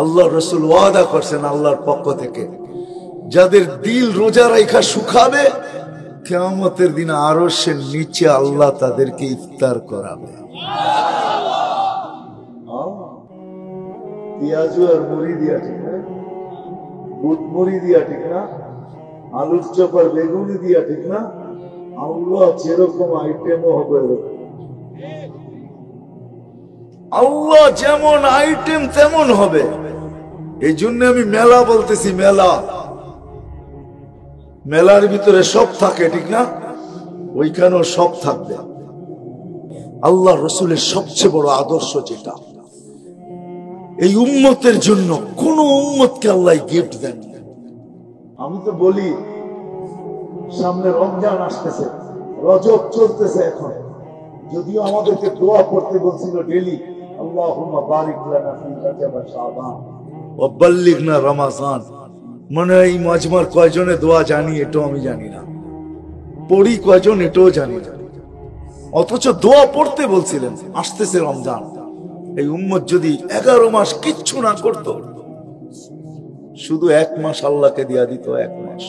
আল্লাহ রসুল ওয়াদা করছেন আল্লাহর পক্ষ থেকে, যাদের দিল রোজা রাখা শুকাবে কিয়ামতের দিন আরশের নিচে আল্লাহ তাদেরকে ইফতার করাবে। পেঁয়াজু আর মুড়ি দিয়া, ঠিক না? বুট মুড়ি দিয়া, ঠিক না? আলুর চপ আর বেগুনি দিয়া, ঠিক না? আল্লাহ যেরকম আইটেমও হবে, আল্লাহ যেমন আইটেম তেমন হবে। এই জন্য আমি মেলা বলতেছি, মেলা, মেলার ভিতরে সব থাকে, ঠিক না? ওইখানেও সব থাকবে। আল্লাহ রসুলের সবচেয়ে বড় আদর্শ যেটা, এই উম্মতের জন্য কোন উম্মতকে আল্লাহ গিফট দেন। আমি তো বলি, সামনে রমজান আসতেছে, রজব চলতেছে এখন, যদিও আমাদেরকে দোয়া পড়তে বলছিল ডেলি, আল্লাহুম্মা বারিক লানা ফি রজব ওয়া শাবান ওয়া বাল্লিগনা রমাজান। মানে এই মাজমার কয়জনে দোয়া জানি এটাও আমি জানি না, পড়ি কয়জন এটাও জানি না, অথচ দোয়া পড়তে বলছিলেন। আসতেছে রমজান, এই উম্মত যদি 11 মাস কিচ্ছু না করত, শুধু 1 মাস আল্লাহকে দিয়া দিত, 1 মাস,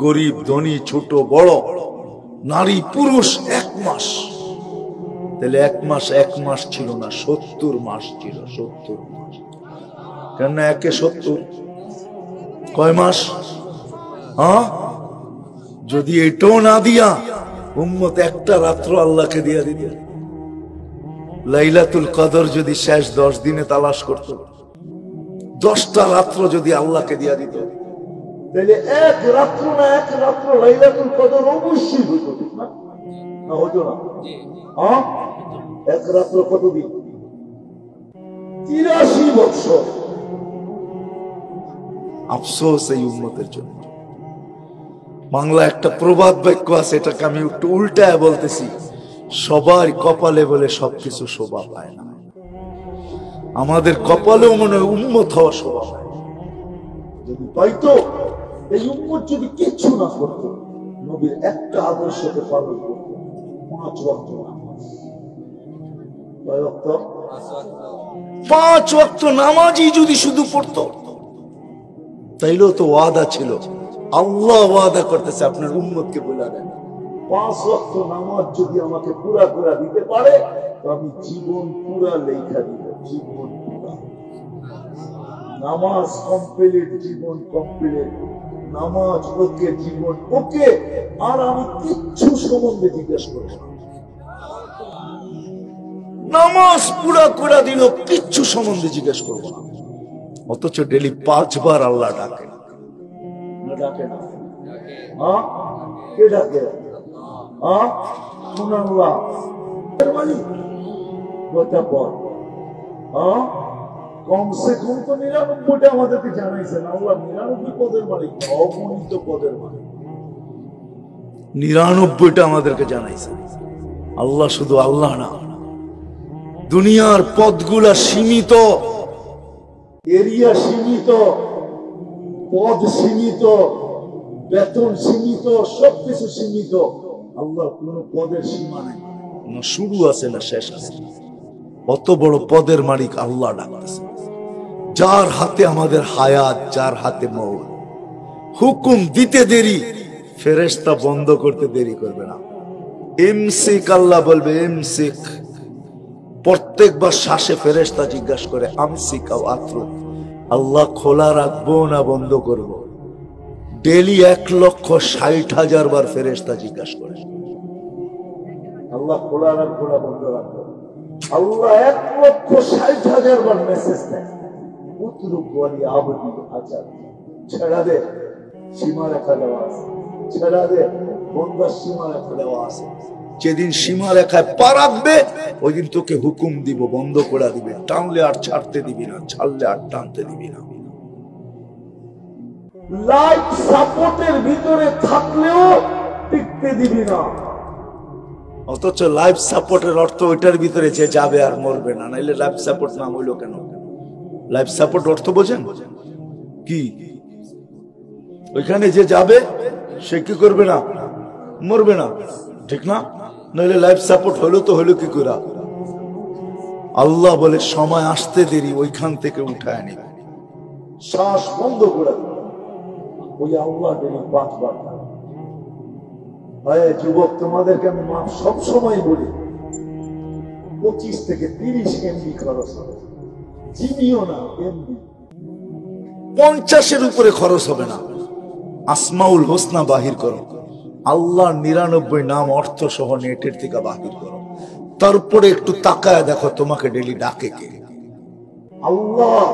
গরিব ধনী ছোট বড় নারী পুরুষ 1 মাস, তাহলে 1 মাস 1 মাস ছিল না, 70 মাস ছিল, 70 মাস। কেন 1 এ 70, কয় মাস? হ্যাঁ, যদি এটাও না দিয়া উম্মত একটা রাত্র আল্লাহকে দিয়া দিত, লাইলাতুল কদর যদি শেষ 10 দিনে তালাশ করত, 10টা রাত্র যদি আল্লাহকে দিয়া দিত, তাহলে 1 রাত্র না 1 রাত্র লাইলাতুল কদর অবশ্যই হতো, ঠিক না? না হতো না? হ্যাঁ, 1 রাত্র কতদিন? 83 বছর। আফসোস এই উম্মতের জন্য। বাংলা একটা প্রবাদ বাক্য আছে, এটাকে আমি একটু উল্টায় বলতেছি, সবার কপালে বলে সবকিছু শোভা পায় না। আমাদের কপালেও মনে হয় উম্মত হওয়া শোভা পায়। যদি পাইতো, এই উম্মত যদি কিচ্ছু না করতো, নবীর একটা আদর্শকে পালন করতো, 5 ওয়াক্ত নামাজ, 5 ওয়াক্ত নামাজই যদি শুধু পড়তো, তাইলেও তো ওয়াদা ছিল। আল্লাহ ওয়াদা করতেছে আপনার উম্মতকে বলে দেন, 5 ওয়াক্ত নামাজ যদি আমাকে পুরা পুরা দিতে পারে, তো আমি জীবন পুরা লেখা দিব, জীবন পুরা নামাজ কমপ্লিট, জীবন কমপ্লিট, নামাজ ওকে, জীবন ওকে, আর আমি কিচ্ছু সম্বন্ধে জিজ্ঞাসা করব না। নামাজ পুরা করে দিল, কিচ্ছু সম্বন্ধে জিজ্ঞেস করবো না। অথচ ডেলি 5 বার আল্লাহ ডাকে, ডাকে না? হ্যাঁ, কে ডাকে? হ্যাঁ, সুবহানাল্লাহ। কয়টা পদ? হ্যাঁ, কমসে কম তো 99টা আমাদেরকে জানাইছেন। আল্লাহ 99 পদের মালিক, অগণিত পদের মালিক, 99টা আমাদেরকে জানাইছেন। আল্লাহ শুধু আল্লাহ না, দুনিয়ার পদগুলা সীমিত, এরিয়া সীমিত, পদ সীমিত, বেতন সীমিত, সবকিছু সীমিত। আল্লাহ কোন পদের সীমা নাই, না শুরু আছে না শেষ আছে। অত বড় পদের মালিক আল্লাহ ডাকতেছে, যার হাতে আমাদের হায়াত, যার হাতে মৌত। হুকুম দিতে দেরি, ফেরেশতা বন্ধ করতে দেরি করবে না। ইমসিক, আল্লাহ বলবে ইমসিক। প্রত্যেকবার শ্বাসে ফেরেশতা জিজ্ঞাসা করে আমসিক আও আতরুক, আল্লাহ খোলা রাখবো না বন্ধ করব। ডেলি 1,60,000 বার ফেরেশতা জিজ্ঞাসা করে, আল্লাহ খোলা রাখবো না বন্ধ রাখবো। আল্লাহ 1,60,000 বার মেসেজ দেয়, উতরুক ওয়ালি আবদি, আচ্ছা ছেড়া দে, সীমা রেখা দেওয়া আছে, ছেড়া দে, বন্দার সীমা রেখা দেওয়া আছে। যেদিন সীমা রেখায় পা রাখবে, ওই দিন তোকে হুকুম দিব, বন্ধ করে দিবে। টানলে আর ছাড়তে দিবি না, ছাড়লে আর টানতে দিবি না। লাইফ সাপোর্টের ভিতরে থাকলেও টিকতে দিবি না। অথচ লাইফ সাপোর্টের অর্থ ওইটার ভিতরে যে যাবে আর মরবে না, নাইলে লাইফ সাপোর্ট নাম হইল কেন? লাইফ সাপোর্ট অর্থ বোঝেন কি? ওইখানে যে যাবে সে কি করবে না? মরবে না, ঠিক না? নইলে লাইফ সাপোর্ট হলো তো হলো কি করে? আল্লাহ বলে সময় আসতে দেরি, ওইখান থেকে উঠায় নিবে, শ্বাস বন্ধ করে দিবে। ওই আল্লাহ দেরি 5 বার। যুবক, তোমাদেরকে আমি সব সময় বলি 25 থেকে 30 MB খরচ হবে, চিনিও না MB 50-এর উপরে খরচ হবে না। আসমাউল হোসনা বাহির করো, আল্লাহর 99 নাম অর্থ সহ নেটের থেকে বাহির করো, তারপরে একটু তাকায় দেখো তোমাকে ডেলি ডাকে কে। আল্লাহ,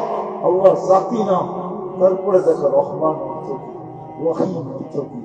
আল্লাহর জাতি নাম, তারপরে দেখো রহমান অর্থ কি, রহিম অর্থ কি,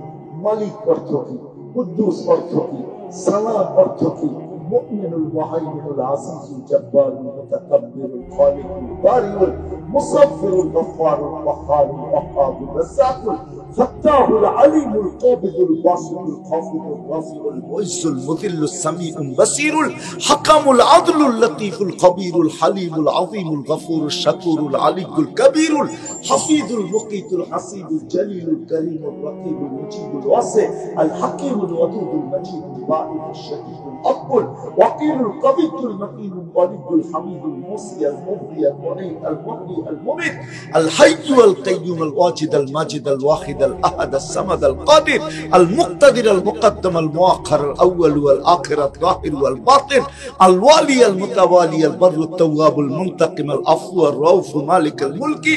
মালিক অর্থ কি, কুদ্দুস অর্থ কি, সালাম অর্থ কি, মুমিনুল মুহাইমিনুল আজিজুল জব্বারুল মুতাকাব্বিরুল খালিকুল বারিউল মুসাফফিরুল গফফারুল ওয়াহ্হাবুল ওয়াহ্হাবুর রাজ্জাকুল ফাত্তাহুল আলিমুল কাবিদুল বাসিতুল খাফিদুল রাফিউল মুইজ্জুল মুযিল্লুস সামিউল বাসিরুল হাকামুল আদলুল লতীফুল খবীরুল হালিমুল আযীমুল গফুরুশ শাকুরুল আলিয়ুল কবীরুল হাফিজুল মুকীতুল হাসিবুল জলিলুল করিমুর রকিবুল মুজিবুল ওয়াসি আল হাকীমুল ওয়াদুদুল মজিদুল বাঈদুশ শাদীদুল আব্বুল ওয়াকিলুল কবিতুল মকিনুল ওয়ালিদুল হামিদুল মুসি আল মুবদি আল মুঈদ আল মুহয়ি আল মুমিত আল হাইয়্যু আল কাইয়্যুম আল ওয়াজিদ আল মাজিদ আল ওয়াহিদ আল আহাদ আল সামাদ আল কাদির আল মুক্তাদির আল মুকদ্দম আল মুআখ্খার আল আউয়াল ওয়াল আখির আল যাহির ওয়াল বাতিন আল ওয়ালি আল মুতাওয়ালি আল বাররু আত তাওয়াব আল মুনতাকিম আল আফু আর রাউফ মালিক আল মুলকি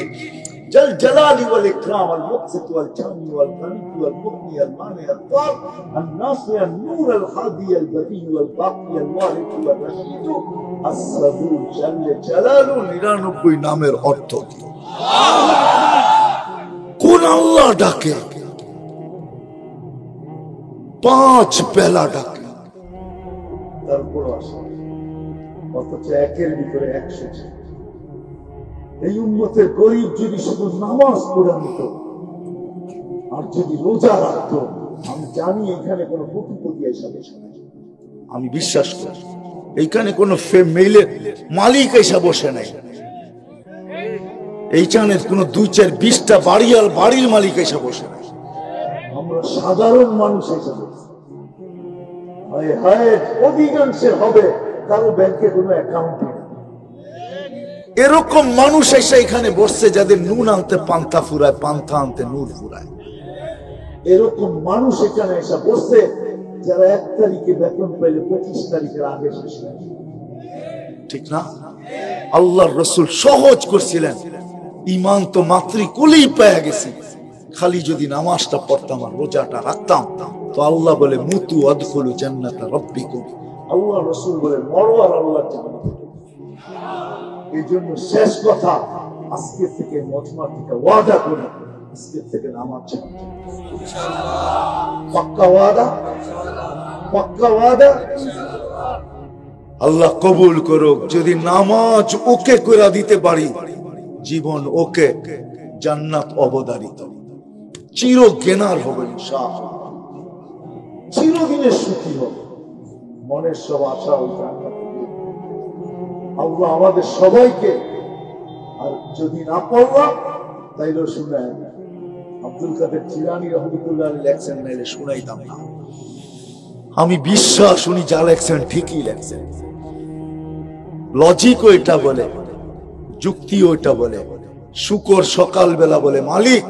जल जलाली वल इकराम अल मुक़सित वल जामी वल गनी वल मुग़नी अल मानी अल तार अल नाफ़ि अल नूर अल हादी अल बदी वल बाक़ी अल वारिस वल रशीद अस-सबूर जल जलालु 99 नामेर अर्थ কি? কোন আল্লাহ ডাকে? 5 বেলা ডাকে, তারপর আসে অথচ একের ভিতরে 100। এই উম্মতের গরিব যদি শুধু নামাজ পড়ে নিত আর যদি রোজা রাখত, আমি জানি এখানে কোনো কোটিপতি এসে বসে নাই। আমি বিশ্বাস করি এইখানে কোনো মেইলের মালিক এসে বসে নাই। এইখানে কোনো 2-4-20টা বাড়ির মালিক এসে বসে নাই। আমরা সাধারণ মানুষ এসে বসে। হায় হায়, অধিকাংশের হবে কারো ব্যাংকে কোনো অ্যাকাউন্ট নেই। এরকম মানুষ এসে এখানে বসছে যাদের নুন আনতে পান্তা ফুরায়, পান্তা আনতে নূর ফুরায়। এরকম মানুষ এখানে এসে বসছে যারা 1 তারিখে বেতন পেলে 25 তারিখের আগে শেষ হয়। ঠিক না? আল্লাহর রাসূল সহজ করছিলেন, ঈমান তো মাতৃকুলেই পেয়ে গেছি, খালি যদি নামাজটা পড়তাম আর রোজাটা রাখতাম তো আল্লাহ বলে মুতু আদখুলু জান্নাতা রাব্বিকুম। আল্লাহর রাসূল বলে মরো আর আল্লাহর জান্নাতে। এই জন্য শেষ কথা, আজকে থেকে মজমা থেকে ওয়াদা করি, আজকে থেকে নামাজ ছাড়ব ইনশাআল্লাহ। পাক্কা ওয়াদা, পাক্কা ওয়াদা। আল্লাহ কবুল করুক। যদি নামাজ ওকে করে দিতে পারি, জীবন ওকে, জান্নাত অবধারিত, চির জ্ঞানার হবে ইনশাআল্লাহ, চিরদিনের সুখী হবে, মনের সব আশা ওই জান্নাত। আল্লাহ আমাদের সবাইকে, আর যদি না পড়লাম তাইলে শুনায়, আব্দুল কাদের জিলানী রাহমাতুল্লাহ আলাইহি লেখছেন, নাইলে শুনাইতাম না। আমি বিশ্বাস উনি যা লেখছেন ঠিকই লেখছেন। লজিক ওইটা বলে, যুক্তি ওইটা বলে। শুকর সকালবেলা বলে, মালিক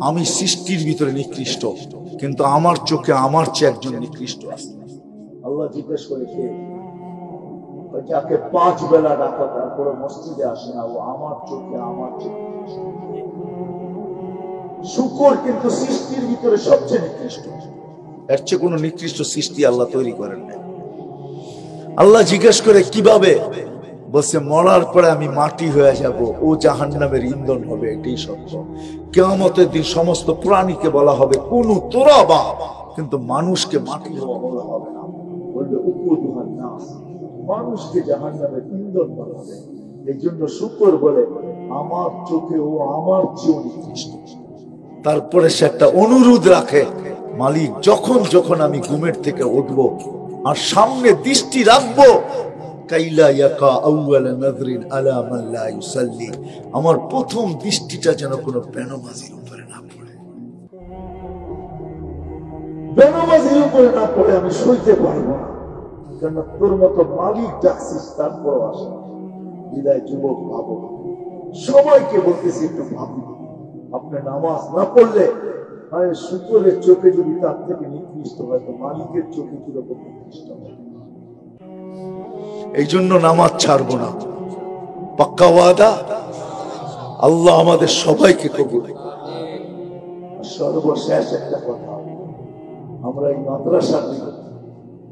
আমি সৃষ্টির ভিতরে নিকৃষ্ট, কিন্তু আমার চোখে আমার চেয়ে একজন নিকৃষ্ট আছে। আল্লাহ জিজ্ঞেস করে, কে? যাকে 5 বেলা ডাকা তারপরে মসজিদে আসে না, ও আমার চোখে আমার চেয়ে। শুকর কিন্তু সৃষ্টির ভিতরে সবচেয়ে নিকৃষ্ট, এর চেয়ে কোন নিকৃষ্ট সৃষ্টি আল্লাহ তৈরি করেন না। আল্লাহ জিজ্ঞেস করে কিভাবে? বলছে মরার পরে আমি মাটি হয়ে যাব, ও জাহান্নামের ইন্ধন হবে, এটাই সত্য। কিয়ামতের দিন সমস্ত প্রাণীকে বলা হবে কুনু তুরাবা, কিন্তু মানুষকে মাটি হওয়া বলা হবে না, বলবে উকুদুহান নাস, মানুষকে জাহান্নামের ইন্ধন বলা হবে। এই জন্য শুকর বলে আমার চোখে ও আমার চেয়ে নিকৃষ্ট। তারপরে সে একটা অনুরোধ রাখে, মালিক যখন যখন আমি ঘুমের থেকে উঠবো আর সামনে দৃষ্টি রাখবো, কাইলা ইয়াকা আউয়ালা নাযরিন আলা মান লা ইউসাল্লি, আমার প্রথম দৃষ্টিটা যেন কোনো বেনামাজির উপরে না পড়ে। বেনামাজির উপরে না পড়ে আমি সইতে পারবো না। কেন তোর মতো মালিক ডাকছিস, তারপরও আসে। বিদায় যুবক ভাবো, সবাইকে বলতেছি একটু ভাবি, আপনি নামাজ না পড়লে শুকরের চোখে যদি তার থেকে নিকৃষ্ট হয়, তো মালিকের চোখে কিরকম নিকৃষ্ট হয়। এই জন্য নামাজ ছাড়বো না, পাক্কা ওয়াদা। আল্লাহ আমাদের সবাইকে কবুল। সর্বশেষ একটা কথা, আমরা এই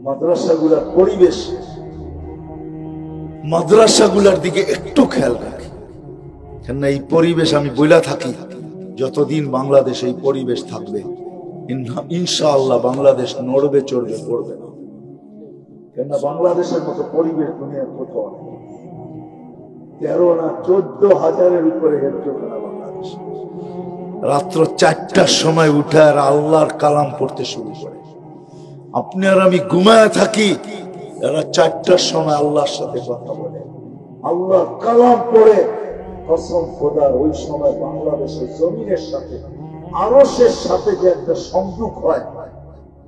মাদ্রাসাগুলার পরিবেশ, মাদ্রাসাগুলার দিকে একটু খেয়াল রাখি। কেন এই পরিবেশ আমি বইলা থাকি, যতদিন বাংলাদেশ এই পরিবেশ থাকবে ইনশাআল্লাহ বাংলাদেশ নড়বে চড়বে পড়বে না। কেন বাংলাদেশের মতো পরিবেশ দুনিয়ার কোথাও নেই। 13 না 14,000-এর উপরে হেফজখানা বাংলাদেশ। রাত্র 4টার সময় উঠে আর আল্লাহর কালাম পড়তে শুরু করে। আপনি আর আমি ঘুমায় থাকি, এরা 4টার সময় আল্লাহর সাথে কথা বলে, আল্লাহর কালাম পড়ে। কসম খোদার, ওই সময় বাংলাদেশের জমিনের সাথে আরশের সাথে যে একটা সংযোগ হয়,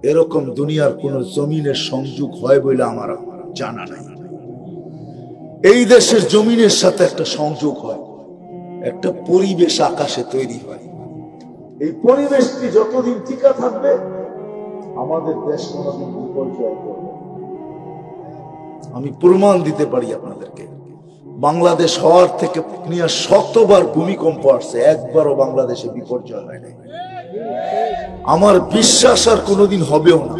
এরকম দুনিয়ার কোন জমিনের সংযোগ হয় বলে আমার জানা নাই। এই দেশের জমিনের সাথে একটা সংযোগ হয়, একটা পরিবেশ আকাশে তৈরি হয়। এই পরিবেশটি যতদিন টিকা থাকবে, আমাদের দেশ কোনদিন বিপর্যয় করবে। আমি প্রমাণ দিতে পারি আপনাদেরকে। বাংলাদেশ হওয়ার থেকে নিয়ে শতবার ভূমিকম্প আসছে, একবারও বাংলাদেশে বিপর্যয় হয় নাই। আমার বিশ্বাস আর কোনোদিন হবেও না।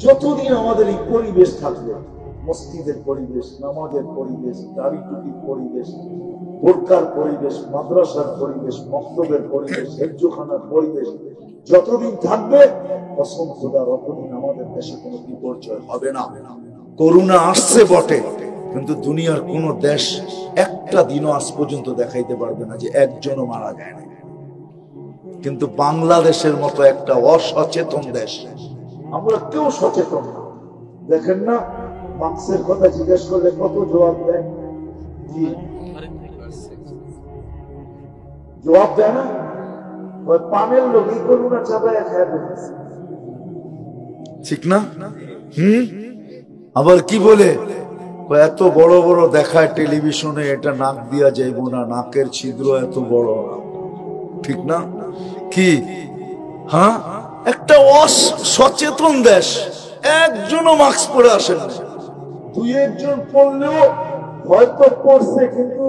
যতদিন আমাদের এই পরিবেশ থাকবে, মসজিদের পরিবেশ, নামাজের পরিবেশ, দাড়ি টুপির পরিবেশ, বোরকার পরিবেশ, মাদ্রাসার পরিবেশ, মক্তবের পরিবেশ, হেফজখানার পরিবেশ যতদিন থাকবে, কসম খোদা, ততদিন আমাদের দেশে কোনো বিপর্যয় হবে না। করোনা আসছে বটে, কিন্তু দুনিয়ার কোন দেশ একটা দিনও আজ পর্যন্ত দেখাইতে পারবে না যে একজনও মারা যায় না। কিন্তু বাংলাদেশের মতো একটা অসচেতন দেশ, আমরা কেউ সচেতন না। দেখেন না, মাস্কের কথা জিজ্ঞেস করলে কত জবাব দেয়, কি জবাব দেয় না? ওই পানের লোক এই করুন না, চাপায় খায় ফেলেছে, ঠিক না? আবার কি বলে, এত বড় বড় দেখায় টেলিভিশনে, এটা নাক দিয়া যাইব না, নাকের ছিদ্র এত বড়, ঠিক না? কি হ্যাঁ, একটা অসচেতন দেশ। একজনও মাস্ক পরে আসেন না, 2-1 পড়লেও হয়তো পড়ছে, কিন্তু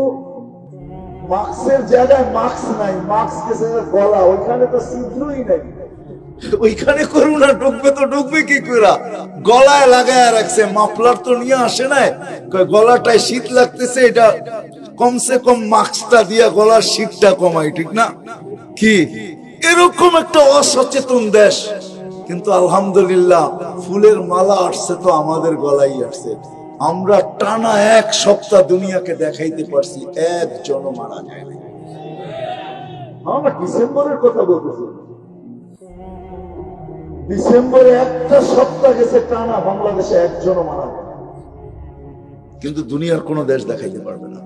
মাস্কের জায়গায় মাস্ক নাই, মাস্ক গেছে গলা, ওইখানে তো ছিদ্রই নাই। ওইখানে করোনা ঢুকবে তো ঢুকবে কি করে? গলায় লাগায় রাখছে, মাফলার তো নিয়ে আসে নাই, গলাটায় শীত লাগতেছে, এটা কমসে কম মাস্কটা দিয়া গলার শীতটা কমাই, ঠিক না? কি এরকম একটা অসচেতন দেশ। কিন্তু আলহামদুলিল্লাহ, ফুলের মালা আসছে তো আমাদের গলায় আসছে। আমরা টানা 1 সপ্তাহ দুনিয়াকে দেখাইতে পারছি, একজনও মারা যায় না। আমরা ডিসেম্বরের কথা বলতেছি, ডিসেম্বরে একটা সপ্তাহ গেছে টানা, বাংলাদেশে একজনও মারা যায়। কিন্তু দুনিয়ার কোন দেশ দেখাইতে পারবে না।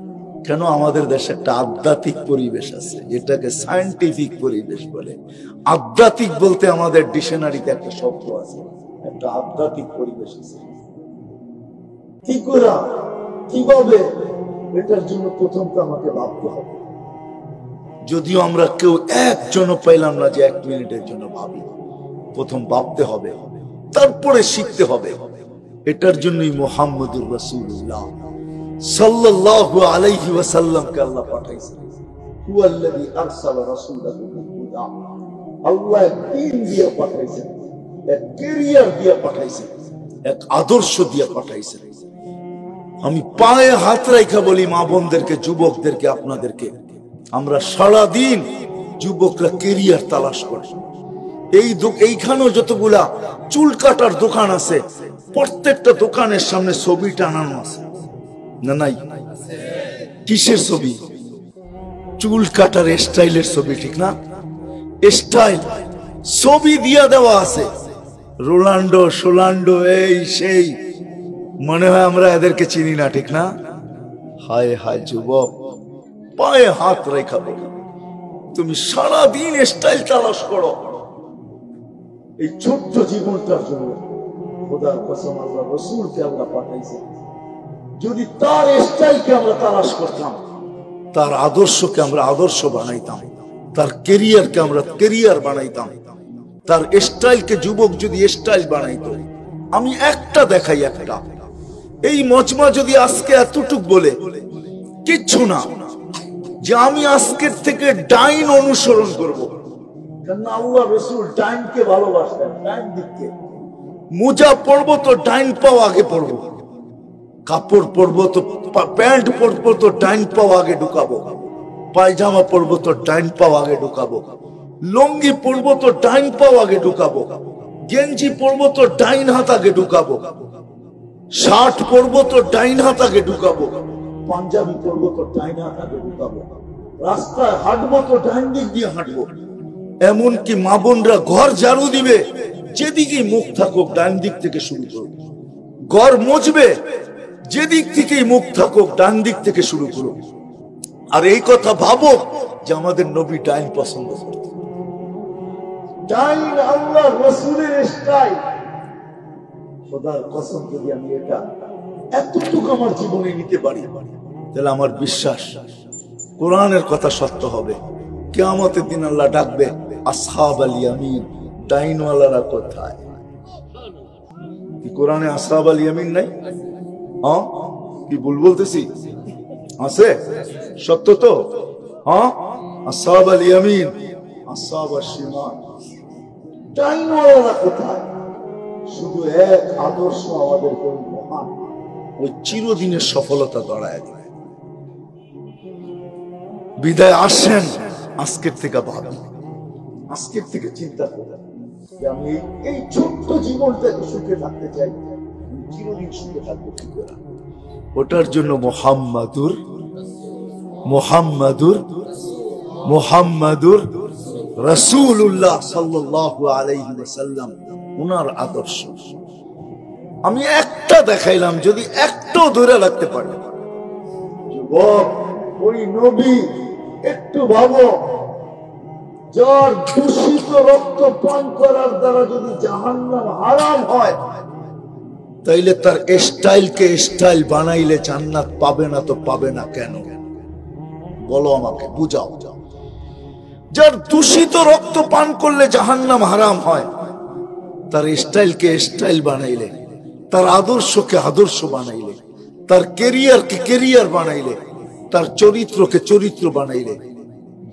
কেন? আমাদের দেশে একটা আধ্যাত্মিক পরিবেশ আছে, যেটাকে সায়েন্টিফিক পরিবেশ বলে। আধ্যাত্মিক বলতে আমাদের ডিকশনারিতে একটা শব্দ আছে, একটা আধ্যাত্মিক পরিবেশ আছে। কি করে, কিভাবে, এটার জন্য প্রথম তো আমাকে ভাবতে হবে। যদিও আমরা কেউ একজনও পাইলাম না যে 1 মিনিটের জন্য ভাবি, প্রথম ভাবতে হবে, তারপরে শিখতে হবে। এটার জন্যই মুহাম্মদুর রাসূলুল্লাহ সাল্লাল্লাহু আলাইহি ওয়াসাল্লামকে আল্লাহ পাঠাইছেন। হুয়াল্লাযী আরসালা রাসূলাহু বিল হুদা, আল্লাহ দ্বীন দিয়ে পাঠাইছেন, এক ক্যারিয়ার দিয়ে পাঠাইছেন, এক আদর্শ দিয়ে পাঠাইছেন। আমি পায়ে হাত রাখা বলি মা বোনদেরকে, যুবকদেরকে, আপনাদেরকে, আমরা সারা দিন যুবকরা ক্যারিয়ার তালাশ করি। এইখানেও যতগুলা চুল কাটার দোকান আছে, প্রত্যেকটা দোকানের সামনে ছবি টানানো আছে না? নাই? কিসের ছবি? চুল কাটার স্টাইলের ছবি, ঠিক না? স্টাইল ছবি দিয়া দেওয়া আছে, রোনাল্ডো সোলান্ডো, এই সেই, মনে হয় আমরা এদেরকে চিনি না, ঠিক না? হায় হায় যুবক, পায়ে হাত রেখা বলি, তুমি সারাদিন স্টাইল তালাশ করো এই ছোট্ট জীবনটার জন্য, খোদার কসম আল্লাহ রসুলকে আল্লাহ পাঠাইছেন। যদি তার স্টাইলকে আমরা তালাশ করতাম, তার আদর্শকে আমরা আদর্শ বানাইতাম, তার কেরিয়ারকে আমরা কেরিয়ার বানাইতাম, তার স্টাইলকে যুবক যদি স্টাইল বানাইতো। আমি একটা দেখাই, একটা এই মজমা যদি আজকে এতটুক বলে কিচ্ছু না যে আমি আজকের থেকে ডাইন অনুসরণ করব, কারণ আল্লাহ রসুল ডাইনকে ভালোবাসতেন, ডাইন দিককে। মোজা পরবো তো ডাইন পাও আগে পরবো, কাপড় পরবো তো প্যান্ট পরবো তো ডাইন পাও আগে ঢুকাবো, পায়জামা পরবো তো ডাইন পাও আগে ঢুকাবো, লুঙ্গি পরবো তো ডাইন পাও আগে ঢুকাবো, গেঞ্জি পরবো তো ডাইন হাত আগে ঢুকাবো, শার্ট পরবো তো ডাইন হাত আগে ঢুকাবো, পাঞ্জাবি পরবো তো ডাইন হাত আগে ঢুকাবো, রাস্তায় হাঁটবো তো ডাইন দিক দিয়ে হাঁটবো। এমনকি মা বোনরা ঘর ঝাড়ু দিবে, যেদিকে মুখ থাকুক ডান দিক থেকে শুরু করুক। ঘর মুছবে, যেদিক থেকেই মুখ থাকুক ডান দিক থেকে শুরু করুক। আর এই কথা ভাবো যে আমাদের নবী ডাইন পছন্দ করতেন। ডাইন আল্লাহ রসুলের স্টাইল। খোদার কসম যদি আমি এটা এতটুকু আমার জীবনে নিতে পারি, তাহলে আমার বিশ্বাস কোরআনের কথা সত্য হবে। কিয়ামতের দিন আল্লাহ ডাকবে, আসহাবাল ইয়ামিন, ডাইনওয়ালারা কোথায়? কি কোরআনে আসহাবাল ইয়ামিন নাই? হ্যাঁ, কি ভুল বলতেছি? আছে? সত্য তো? হ্যাঁ, আসহাবাল ইয়ামিন, আসহাবাশ শিমাল, ডাইনওয়ালারা কোথায়? শুধু এক আদর্শ আমাদেরকে মহান ওই চিরদিনের সফলতা দাঁড়ায় দেবে। বিদায় আসেন, আজকের থেকে ভাবি, আজকের থেকে চিন্তা করেন যে আমি এই ছোট্ট জীবনটাকে সুখে থাকতে চাই, চিরদিন সুখে থাকবো কি করে? ওটার জন্য মুহাম্মাদুর মুহাম্মাদুর মুহাম্মাদুর রাসূলুল্লাহ সাল্লাল্লাহু আলাইহি ওয়াসাল্লাম, উনার আদর্শ আমি একটা দেখাইলাম, যদি একটাও ধরে রাখতে পারে যুবক, ওই নবী একটু ভাবো, যার দূষিত রক্ত পান করার দ্বারা যদি জাহান্নাম হারাম হয়, তাইলে তার স্টাইলকে স্টাইল বানাইলে জান্নাত পাবে না তো পাবে না কেন? বলো আমাকে, বুঝাও। যার দূষিত রক্ত পান করলে জাহান্নাম হারাম হয়, তার স্টাইলকে স্টাইল বানাইলে, তার আদর্শকে আদর্শ বানাইলে, তার কেরিয়ারকে কেরিয়ার বানাইলে, তার চরিত্রকে চরিত্র বানাইলে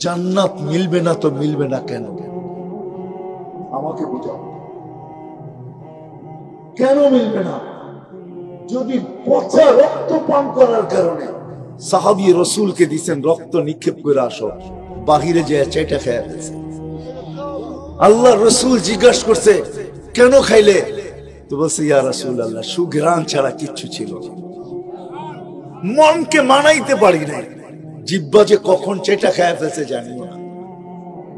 জান্নাত মিলবে না তো মিলবে না কেন? আমাকে বুঝাও, কেন মিলবে না? যদি পচা রক্ত পান করার কারণে সাহাবী রাসূলকে দিয়েছেন রক্ত নিক্ষেপ করে আসো, বাহিরে যে চাইটা খেয়ে ফেলছে। আল্লাহ রাসূল জিজ্ঞাসা করছে কেন খাইলে? তো বলছে ইয়া রাসূলুল্লাহ, সুঘ্রাণ ছাড়া কিচ্ছু ছিল না, মনকে মানাইতে পারি নাই, জিহ্বা যে কখন চেটা খেয়ে ফেলছে জানিও না।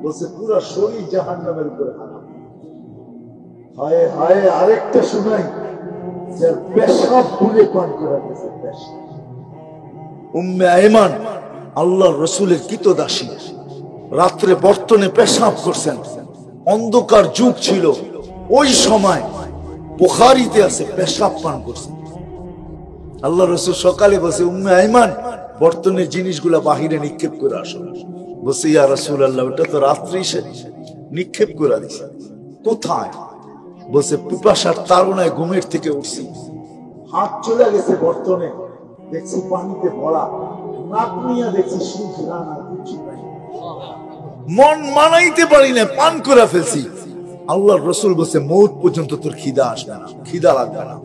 বলছে পুরো শরীর জাহান্নামের উপরে হারাম। হায় হায়, আরেকটা শুনাই, যার পেশাব ভুলে পান করা গেছে, পেশাব। উম্মে আয়মান আল্লাহর রাসূলের কৃতদাসী, রাত্রে বর্তনে পেশাব করছেন, অন্ধকার যুগ ছিল ওই সময়, বুখারীতে আছে পেশাব পান করছেন। আল্লাহ রাসূল সকালে বসে উম্মে আয়মান বর্তনের জিনিসগুলা বাহিরে নিক্ষেপ করে আসো। বসে ইয়া রাসূলুল্লাহ, ওটা তো রাত্রি সে নিক্ষেপ করে দিছে। কোথায়? বসে পিপাসার তাড়নায় ঘুমের থেকে উঠছি, হাত চলে গেছে বর্তনে, দেখছি পানিতে ভরা, নাক নিয়ে দেখছি সুঘ্রাণ, আর কিছু নাই, মন মানাইতে পারি না, পান করে ফেলছি। আল্লাহর রাসূল বসে মউত পর্যন্ত তোর খিদা আসবে না, খিদা লাগবে না,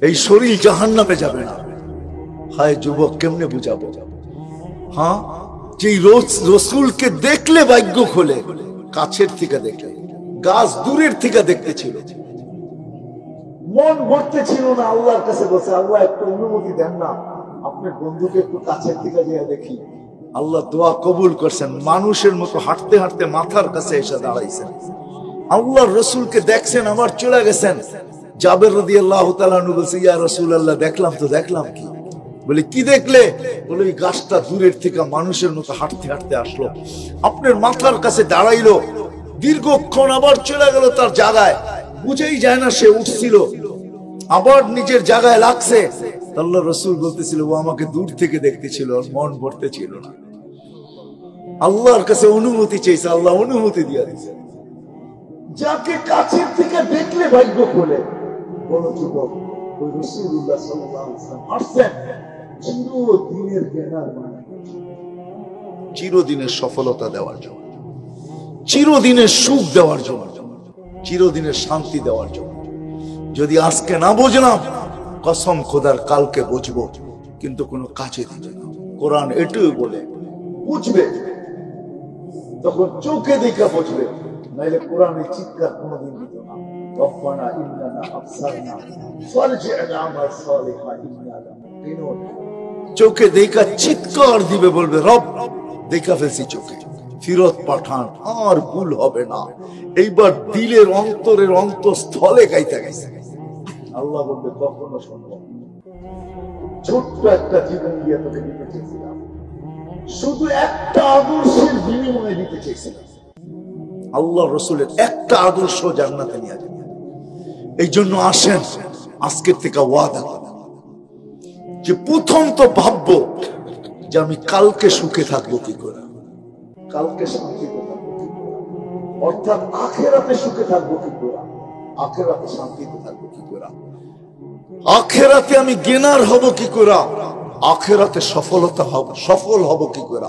এই শরীর জাহান্নামে যাবে না। হায় যুবক, কেমনে বুঝাবো? হ্যাঁ, যে রাসূলকে দেখলে ভাগ্য খোলে, কাছের থেকে দেখলে, গাছ দূরের থেকে দেখতে ছিল, মন ভরতে ছিল না। আল্লাহর কাছে বসে, আল্লাহ একটু অনুমতি দেন না, আপনার বন্ধুকে একটু কাছের থেকে যেয়ে দেখি। আল্লাহ দোয়া কবুল করছেন, মানুষের মতো হাঁটতে হাঁটতে মাথার কাছে এসে দাঁড়াইছেন। আল্লাহর রাসূলকে দেখছেন, আবার চলে গেছেন। জাবের রাদিয়াল্লাহু তাআলা আনহু বলছে ইয়া রাসূলুল্লাহ, দেখলাম তো। দেখলাম কি? বলে কি দেখলে? বলে ওই গাছটা দূরের থেকে মানুষের মতো হাঁটতে হাঁটতে আসলো, আপনার মাথার কাছে দাঁড়াইলো, দীর্ঘক্ষণ আবার চলে গেল তার জায়গায়, বুঝেই যায় না সে উঠছিল, আবার নিজের জায়গায় লাগছে। আল্লাহ রসুল বলতেছিল ও আমাকে দূর থেকে দেখতেছিল, মন ভরতে ছিল না। আল্লাহর কাছে অনুমতি চেয়েছে, আল্লাহ অনুমতি দিয়ে দিয়েছে। যাকে কাছের থেকে দেখলে ভাগ্য খোলে, বলো যুবক, ওই রাসূলুল্লাহ সাল্লাল্লাহু আলাইহি ওয়াসাল্লাম আসছেন চিরদিনের জ্ঞানার মানে, চিরদিনের সফলতা দেওয়ার জন্য, চিরদিনের সুখ দেওয়ার জন্য, চিরদিনের শান্তি দেওয়ার জন্য। যদি আজকে না বুঝলাম, কসম খোদার কালকে বুঝবো, কিন্তু কোনো কাছে দিবে না। কোরআন এটুকু বলে বুঝবে তখন চোখে দেখা বুঝবে, নাইলে কোরআনের চিৎকার কোনোদিন দিত না। রব্বানা ইন্নানা আবসারনা ফারজি'না আমাল সালিহা ইন্না মুকিনুন। চোখে দেখা চিৎকার দিবে, বলবে রব দেখা ফেলছি চোখে, ফিরত পাঠান, আর ভুল হবে না। এইবার দিলের অন্তরের অন্তঃস্থলে গাইতে গাইছে আল্লাহ বলবে কখনো সম্ভব। ছোট্ট একটা জীবন দিয়ে তোকে দিতে চেয়েছিলাম, শুধু একটা আদর্শের বিনিময়ে দিতে চেয়েছিলাম। আল্লাহ রসুলের একটা আদর্শ জান্নাতে নিয়ে যাবে। এই জন্য আসেন আজকের থেকে ওয়াদা করব যে প্রথম তো ভাববো যে আমি কালকে সুখে থাকবো কি করে, কালকে শান্তিতে থাকবো কি করে, অর্থাৎ আখেরাতে সুখে থাকবো কি করে, আখেরাতে শান্তিতে থাকবো কি করে, আখেরাতে আমি জ্ঞানার হব কি করে, আখেরাতে সফলতা হব, সফল হব কি করে,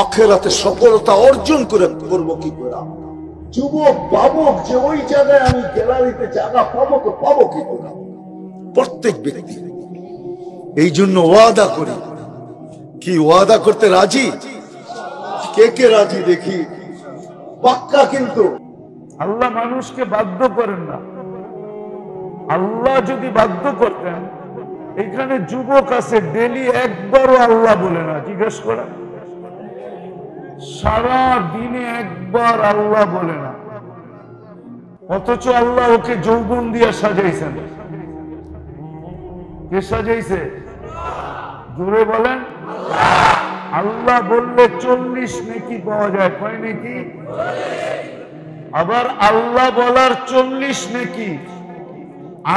আখেরাতে সফলতা অর্জন করে করবো কি করে। যুবক বাবক যে ওই জায়গায় আমি গ্যালারিতে জায়গা পাবো তো পাবো কি করে, প্রত্যেক ব্যক্তি। এই জন্য ওয়াদা করি, কি ওয়াদা করতে রাজি? কে কে রাজি দেখি? পাক্কা কিন্তু। আল্লাহ মানুষকে বাধ্য করেন না। আল্লাহ যদি বাধ্য করতেন, এখানে যুবক আছে ডেলি একবারও আল্লাহ বলে না, জিজ্ঞেস করা, সারা দিনে একবার আল্লাহ বলে না, অথচ আল্লাহ ওকে যৌবন দিয়ে সাজাইছেন। কে সাজাইছে? জোরে বলেন। আল্লাহ বললে 40 নেকি পাওয়া যায়। কয় নেকি? আবার আল্লাহ বলার 40 নেকি,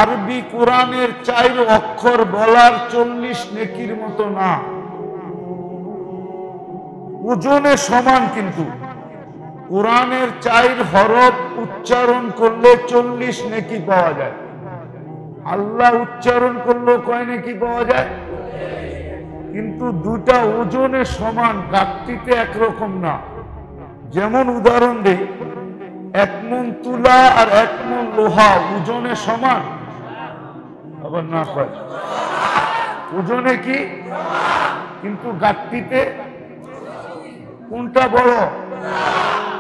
আরবি কোরআনের 4 অক্ষর বলার 40 নেকির মতো না, ওজনে সমান। কিন্তু কোরআনের 4 হরফ উচ্চারণ করলে 40 নেকি পাওয়া যায়, আল্লাহ উচ্চারণ করলে কয় নেকি পাওয়া যায়? কিন্তু দুটা ওজনে সমান, ঘাটতিতে একরকম না। যেমন উদাহরণ দেই, 1 মণ তুলা আর 1 মণ লোহা ওজনে সমান? আবার না কয় ওজনে কি, কিন্তু ঘাটতিতে কোনটা বড়?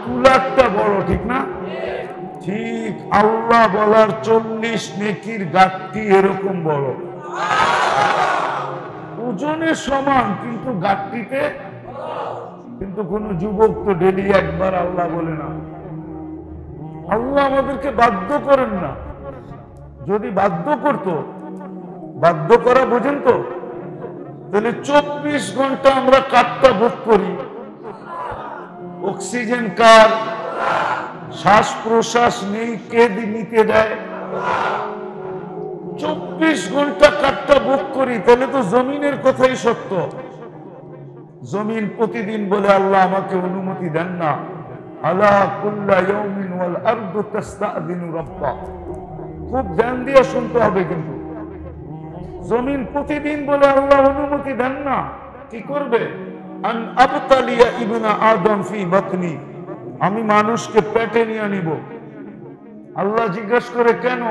তুলারটা বড়, ঠিক না? ঠিক আল্লাহ বলার 40 নেকির ঘাটতি এরকম বড়, ওজনে সমান কিন্তু ঘাটতিতে। কিন্তু কোন যুবক তো ডেলি একবার আল্লাহ বলে না। আল্লাহ আমাদেরকে বাধ্য করেন না। যদি বাধ্য করত, বাধ্য করা বোঝেন তো, তাহলে 24 ঘন্টা আমরা কারটা ভোগ করি। অক্সিজেন কার, শ্বাস প্রশ্বাস নেই, কে নিতে দেয়? 24 ঘন্টা কারটা ভোগ করি, তাহলে তো জমিনের কথাই সত্য। জমিন প্রতিদিন বলে আল্লাহ আমাকে অনুমতি দেন না। আলা কুল্লা ইয়াউমিন ওয়াল আরদু তাস্তাদিনু রাব্বা। খুব ধ্যান দিয়ে শুনতে হবে। কিন্তু জমিন প্রতিদিন বলে আল্লাহ অনুমতি দেন না। কি করবে? আন আবতালিয়া ইবনা আদম ফি বাতনি, আমি মানুষকে পেটে নিয়ে নিব। আল্লাহ জিজ্ঞেস করে কেন?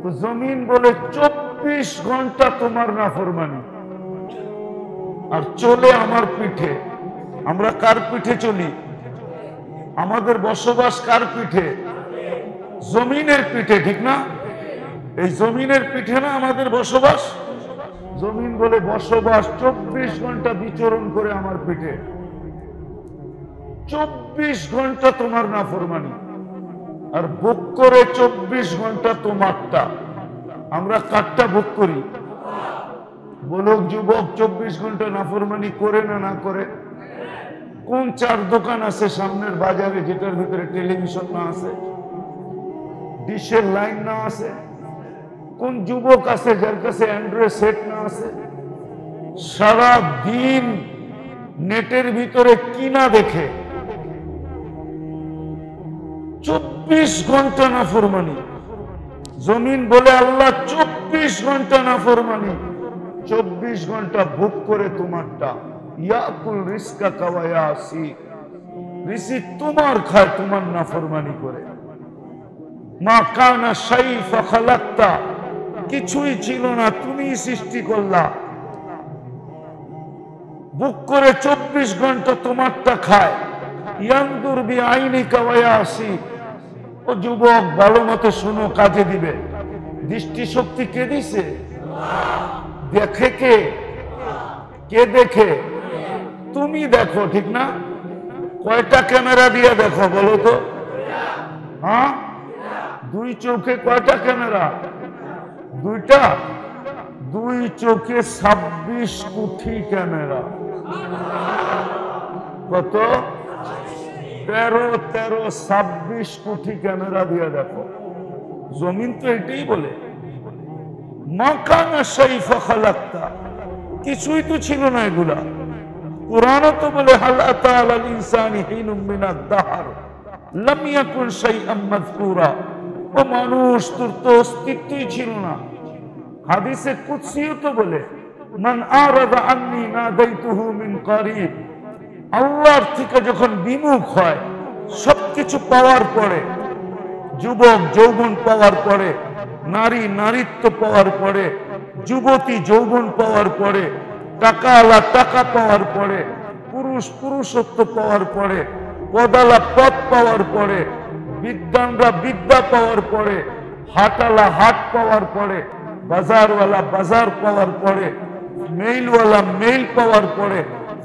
তো জমিন বলে 24 ঘন্টা তোমার নাফরমানি, আর চলে আমার পিঠে। আমরা কার পিঠে চলি? আমাদের বসবাস কার পিঠে? জমিনের পিঠে, ঠিক না? এই জমিনের পিঠে না আমাদের বসবাস। জমিন বলে বসবাস 24 ঘন্টা বিচরণ করে আমার পিঠে, 24 ঘন্টা তোমার নাফরমানি, আর ভোগ করে 24 ঘন্টা তোমারটা। আমরা কারটা ভোগ করি? বলুক যুবক, 24 ঘন্টা নাফরমানি করে না না করে? কোন 4 দোকান আছে সামনের বাজারে যেটার ভিতরে টেলিভিশন না আছে? ডিশের লাইন না আছে? কোন যুবক আছে যার কাছে অ্যান্ড্রয়েড সেট না আছে? সারা দিন নেটের ভিতরে কি না দেখে? 24 ঘন্টা নাফরমানি। জমিন বলে আল্লাহ 24 ঘন্টা নাফরমানি, 24 ঘন্টা ভোগ করে তোমারটা। ইয়াকুল রিজকা ওয়া ইয়াসি, রিজিক তোমার খায়, তোমার নাফরমানি করে। মা কানা শাইফা খালাক্তা, কিছুই ছিল না, তুমি সৃষ্টি করলা। ভোগ করে 24 ঘন্টা তোমারটা খায়। ইয়ানদুর বিআইনিকা ওয়া ইয়াসি, ও যুবক ভালো মতো শুনো, কাজে দিবে। দৃষ্টিশক্তি কে দিছে? দেখে কে? কে দেখে? তুমি দেখো, ঠিক না? কয়টা ক্যামেরা দিয়ে দেখো বলো তো? হ্যাঁ, দুই চোখে কয়টা ক্যামেরা? দুইটা। দুই চোখে 26 কোটি ক্যামেরা। কত? 26 কোটি ক্যামেরা দিয়ে দেখো। জমিন তো এটাই বলে, মা কানা শাইফা খালাক্তা, কিছুই তো ছিল না এগুলা। কুরআনও তো বলে হাল আতা আলাল ইনসানি হিনুম মিনাদ দাহর লাম ইয়াকুন শাইআম মাযকুরা, ও মানুষ, তোর তো অস্তিত্বই ছিল না। হাদিসে কুদসিও তো বলে মান আরাদা আন্নী নাদাইতুহু মিন কারিব, আল্লাহর থেকে যখন বিমুখ হয়, সবকিছু পাওয়ার পরে, যুবক যৌবন পাওয়ার পরে, নারী নারীত্ব পাওয়ার পরে, যুবতী যৌবন পাওয়ার পরে, টাকাওয়ালা টাকা পাওয়ার পরে, পুরুষ পুরুষত্ব পাওয়ার পরে, পদালা পদ পাওয়ার পরে, বিদ্বানরা বিদ্যা পাওয়ার পরে, হাটওয়ালা হাট পাওয়ার পরে, বাজারওয়ালা বাজার পাওয়ার পরে, মেইলওয়ালা মেইল পাওয়ার পরে,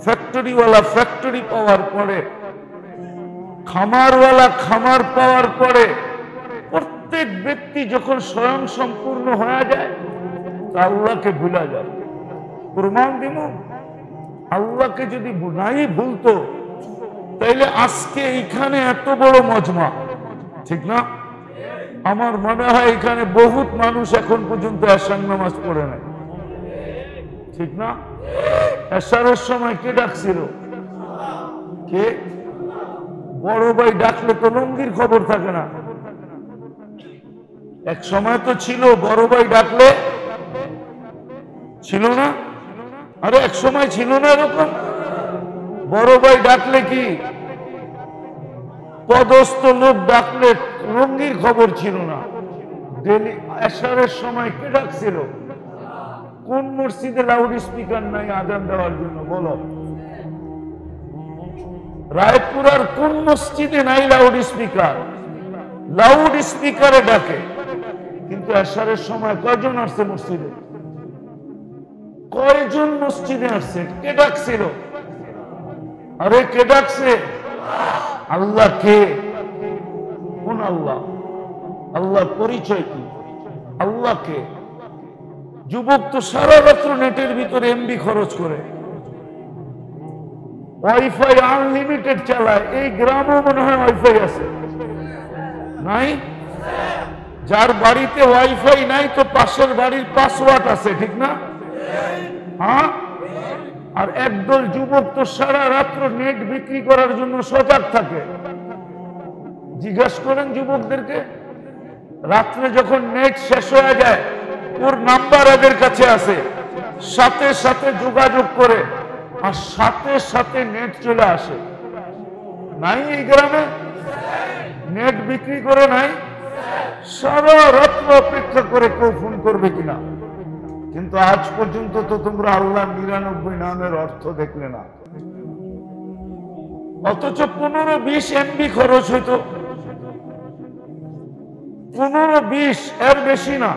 ফ্যাক্টরিওয়ালা ফ্যাক্টরি পাওয়ার পরে, খামারওয়ালা খামার পাওয়ার পরে, প্রত্যেক ব্যক্তি যখন স্বয়ং সম্পূর্ণ হয়ে যায়, আল্লাহকে ভুলা যায়। প্রমাণ দিব, আল্লাহকে যদি নাই ভুলতো তাইলে আজকে এইখানে এত বড় মজমা, ঠিক না? আমার মনে হয় এখানে বহুত মানুষ এখন পর্যন্ত এশার নামাজ পড়ে নাই, ঠিক না? এশারের সময় কে ডাকছিল? কে? বড় ভাই ডাকলে তো লঙ্গির খবর থাকে না। এক সময় তো ছিল বড় ভাই ডাকলে, ছিল না? আরে এক সময় ছিল না এরকম? বড় ভাই ডাকলে কি, পদস্থ লোক ডাকলে লঙ্গির খবর ছিল না। ডেলি এশারের সময় কে ডাকছিল? কোন মসজিদে লাউড স্পিকার নাই আজান দেওয়ার জন্য বলো? রায়পুরার কোন মসজিদে নাই লাউড স্পিকার? লাউড স্পিকারে ডাকে। কিন্তু এশারের সময় কয়জন আসছে মসজিদে? কয়জন মসজিদে আসছে? কে ডাকছিল? আরে কে ডাকছে? আল্লাহ। কে? কোন আল্লাহ? আল্লাহ পরিচয় কি? আল্লাহ কে? যুবক তো সারা রাত্র নেটের ভিতরে এমবি খরচ করে, ওয়াইফাই আনলিমিটেড চালায়। এই গ্রামও মনে হয় ওয়াইফাই আছে, নাই? যার বাড়িতে ওয়াইফাই নাই তো পাশের বাড়ির পাসওয়ার্ড আছে, ঠিক না? হ্যাঁ। আর একদল যুবক তো সারা রাত্র নেট বিক্রি করার জন্য সজাগ থাকে। জিজ্ঞাসা করেন যুবকদেরকে, রাত্রে যখন নেট শেষ হয়ে যায়, ওর নাম্বার এদের কাছে আছে, সাথে সাথে যোগাযোগ করে আর সাথে সাথে নেট চলে আসে। নাই এই গ্রামে? নেট বিক্রি করে নাই? সারা রাত্র অপেক্ষা করে কেউ ফোন করবে কিনা। কিন্তু আজ পর্যন্ত তো তোমরা আল্লাহ 99 নামের অর্থ দেখলে না। অথচ 15-20 এমবি খরচ হইতো, 15-20, এর বেশি না।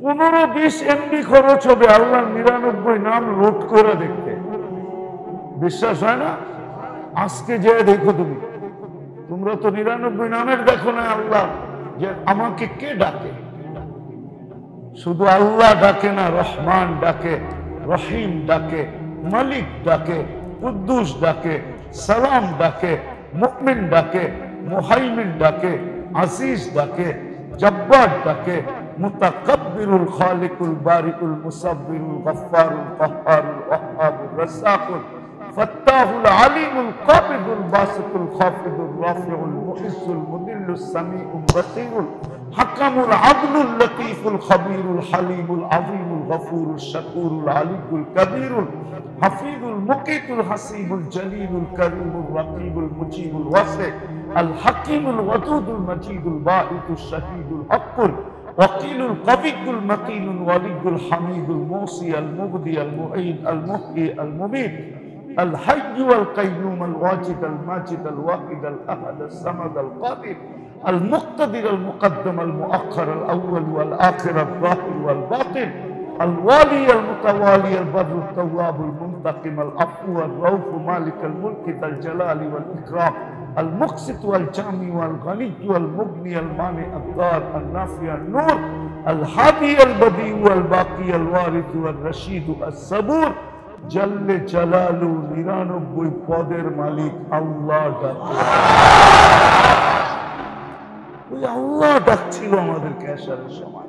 15-20 এমবি খরচ হবে আল্লাহ 99 নাম লোড করে দেখতে। বিশ্বাস হয় না? আজকে যে দেখো তুমি, তোমরা তো 99 নামের দেখো না আল্লাহ, যে আমাকে কে ডাকে। শুধু আল্লাহ ডাকে না, রহমান ডাকে, রহিম ডাকে, মালিক ডাকে, কুদ্দুস ডাকে, সালাম ডাকে, মুমিন ডাকে, মুহাইমিন ডাকে, আজিজ ডাকে, জব্বার ডাকে, মুতাকাব্বিরুল খালিকুল বারিকুল মুসাব্বিরুল গফফারুল কাহ্হারুল ওয়াহ্হাবুর রাজ্জাকুল ফাত্তাহুল আলিমুল কাবিদুল বাসিতুল খাফিদুর রাফিউল মুইজ্জুল মুদিল্লুস সামিউল বাসীরুল হাকামুল আদলুল লতীফুল খাবীরুল হালিমুল আযীমুল গফুরুল শাকুরুল আলিয়ুল কবীরুল হাফিজুল মুকিতুল হাসিবুল জলিলুল করিমুল রকিবুল মুজিবুল ওয়াসি আল হাকিমুল ওয়াদুদুল মজিদুল বাঈতুশ শাহীদুল হকুল ওয়াকিলুল কবিয়ুল মতিনুল ওয়ালিয়ুল হামিদুল মুসি আল মুবদি আল মুঈদ আল মুহয়ি আল মুমীত الحي والقيوم الواجد الماجد الواحد الأحد الصمد القادر المقتدر المقدم المؤخر الأول والآخر الظاهر والباطن الوالي المتوالي البر التواب المنتقم العفو الرؤوف مالك الملك ذا الجلال والإكرام المقسط والجامع والغني والمغني المانع الضار النافع النور الهادي البديع والباقي الوارث والرشيد الصبور জল্লে জালালু 99 পদের মালিক আল্লাহ ডাকে। ওই আল্লাহ ডাকছিল আমাদেরকে আসার সময়।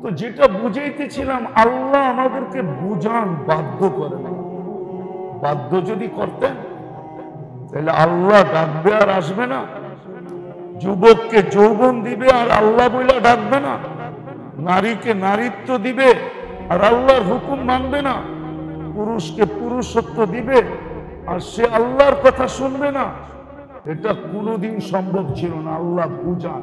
তো যেটা বুঝাইতেছিলাম, আল্লাহ আমাদেরকে বুঝান, বাধ্য করে না। বাধ্য যদি করতেন তাহলে আল্লাহ ডাকবে আর আসবে না? যুবককে যৌবন দিবে আর আল্লাহ বইলা ডাকবে না? নারীকে নারীত্ব দিবে আর আল্লাহর হুকুম মানবে না? পুরুষকে পুরুষত্ব দিবে আর সে আল্লাহর কথা শুনবে না? এটা কোনোদিন সম্ভব ছিল না। আল্লাহ বুঝান,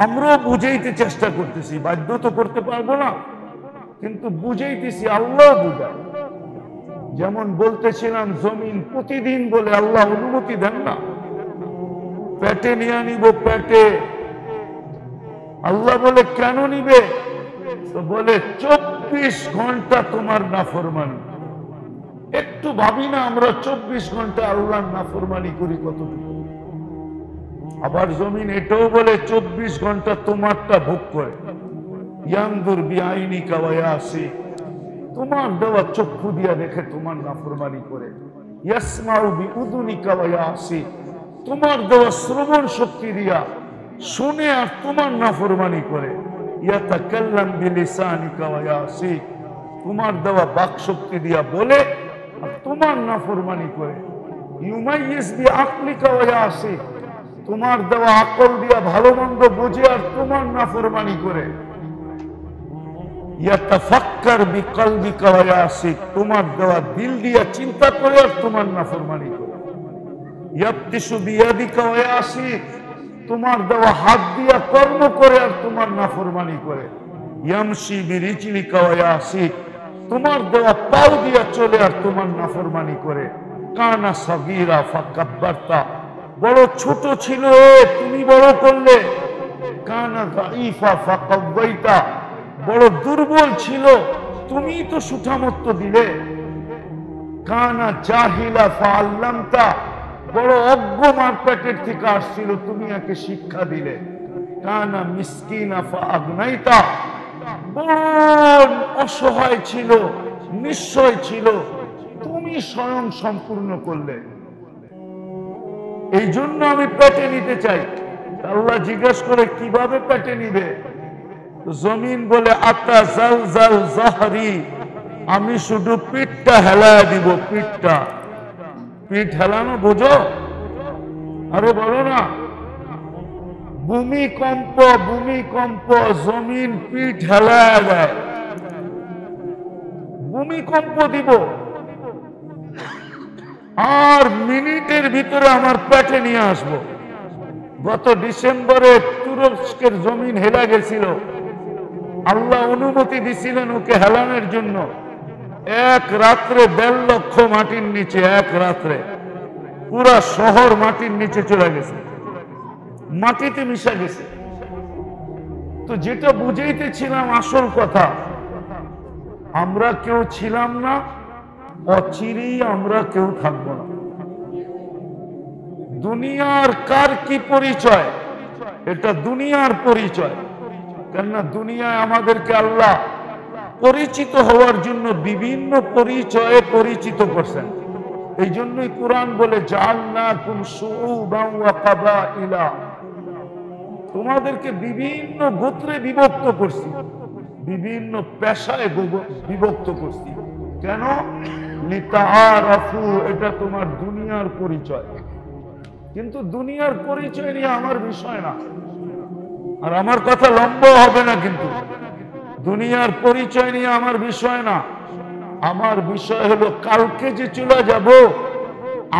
আমরাও বুঝাইতে চেষ্টা করতেছি, বাধ্য তো করতে পারবো না, কিন্তু বুঝাইতেছি, আল্লাহ বুঝান। যেমন বলতেছিলাম, জমিন প্রতিদিন বলে আল্লাহ অনুমতি দেন না, পেটে নিয়ে নিব, পেটে। আল্লাহ বলে কেন নিবে? তো বলে 24 ঘন্টা তোমার নাফরমানি। একটু ভাবি না আমরা 24 ঘন্টা আল্লাহর নাফরমানি করি কতটুকু? আবার জমিন এটাও বলে 24 ঘন্টা তোমারটা ভোগ করে। ইয়ানদুর বিআইনিকা ওয়া ইয়াসি, তোমার দেওয়া চক্ষু দিয়া দেখে তোমার নাফরমানি করে। ইয়াসমাউ বিউযুনিকা ওয়া ইয়াসি, তোমার দেওয়া শ্রবণ শক্তি দিয়া শুনে আর তোমার নাফরমানি করে। ইয়াতাকাল্লাম বিলিসানিকা ওয়া ইয়াসি, তোমার দেওয়া বাক শক্তি দিয়া বলে আর তোমার নাফরমানি করে। ইউমাইয়িজ বিআকলিকা ওয়া ইয়াসি, তোমার দেওয়া আকল দিয়া ভালো মন্দ বুঝে আর তোমার নাফরমানি করে। ইয়াতাফাক্কার বিকলবিকা ওয়া ইয়াসি, তোমার দেওয়া দিল দিয়া চিন্তা করে আর তোমার নাফরমানি করে। ইয়াবতিশু বিয়াদিকা ওয়া ইয়াসি, তোমার দেওয়া হাত দিয়া কর্ম করে আর তোমার নাফরমানি করে। ইয়ামশি বিরিজলিকা ওয়া ইয়াসি, তোমার দেওয়া পাও দিয়া চলে আর তোমার নাফরমানি করে। কানা সাগীরা ফাকাব্বারতা, বড় ছোট ছিল তুমি বড় করলে। কানা দাঈফা ফাকাওয়াইতা, বড় দুর্বল ছিল তুমি তো সুঠামত্ব দিলে। কানা জাহিলা ফাআল্লামতা, বড় অজ্ঞ মার পেটের থেকে আসছিল তুমি একে শিক্ষা দিলে। কানা মিসকিনা ফাআগনাইতা, বড় অসহায় ছিল, নিশ্চয় ছিল, তুমি স্বয়ং সম্পূর্ণ করলে। এই জন্য আমি পেটে নিতে চাই। আল্লাহ জিজ্ঞাসা করে কিভাবে পেটে নিবে? জমিন বলে আতা জাল জাল জাহরি, আমি শুধু পিঠটা হেলায় দিব। পিঠটা, পিঠ হেলানো বোঝো? আরে বলো না। ভূমিকম্প, ভূমিকম্প, জমিন পিঠ হেলায় দেয়। ভূমিকম্প দিব আর মিনিটের ভিতরে আমার পেটে নিয়ে আসবো। গত ডিসেম্বরে তুরস্কের জমিন হেলা গেছিল, আল্লাহ অনুমতি দিছিলেন ওকে হেলানোর জন্য। এক রাত্রে 1.5 লক্ষ মাটির নিচে, এক রাত্রে পুরা শহর মাটির নিচে চলে গেছে, মাটিতে মিশা গেছে। তো যেটা বুঝাইতেছিলাম আসল কথা, আমরা কেউ ছিলাম না, অচিরেই আমরা কেউ থাকবো না। দুনিয়ার কার কি পরিচয়? এটা দুনিয়ার পরিচয়। কেননা দুনিয়ায় আমাদেরকে আল্লাহ পরিচিত হওয়ার জন্য বিভিন্ন পরিচয়ে পরিচিত করছেন। এই জন্যই কোরআন বলে জাআলনাকুম শুউবান ওয়া কাবাইলা, তোমাদেরকে বিভিন্ন গোত্রে বিভক্ত করছি, বিভিন্ন পেশায় বিভক্ত করছি। কেন? লিতাআরাফু, এটা তোমার দুনিয়ার পরিচয়। কিন্তু দুনিয়ার পরিচয় নিয়ে আমার বিষয় না, আর আমার কথা লম্বা হবে না, কিন্তু দুনিয়ার পরিচয় নিয়ে আমার বিষয় না। আমার বিষয় হলো কালকে যে চলে যাব,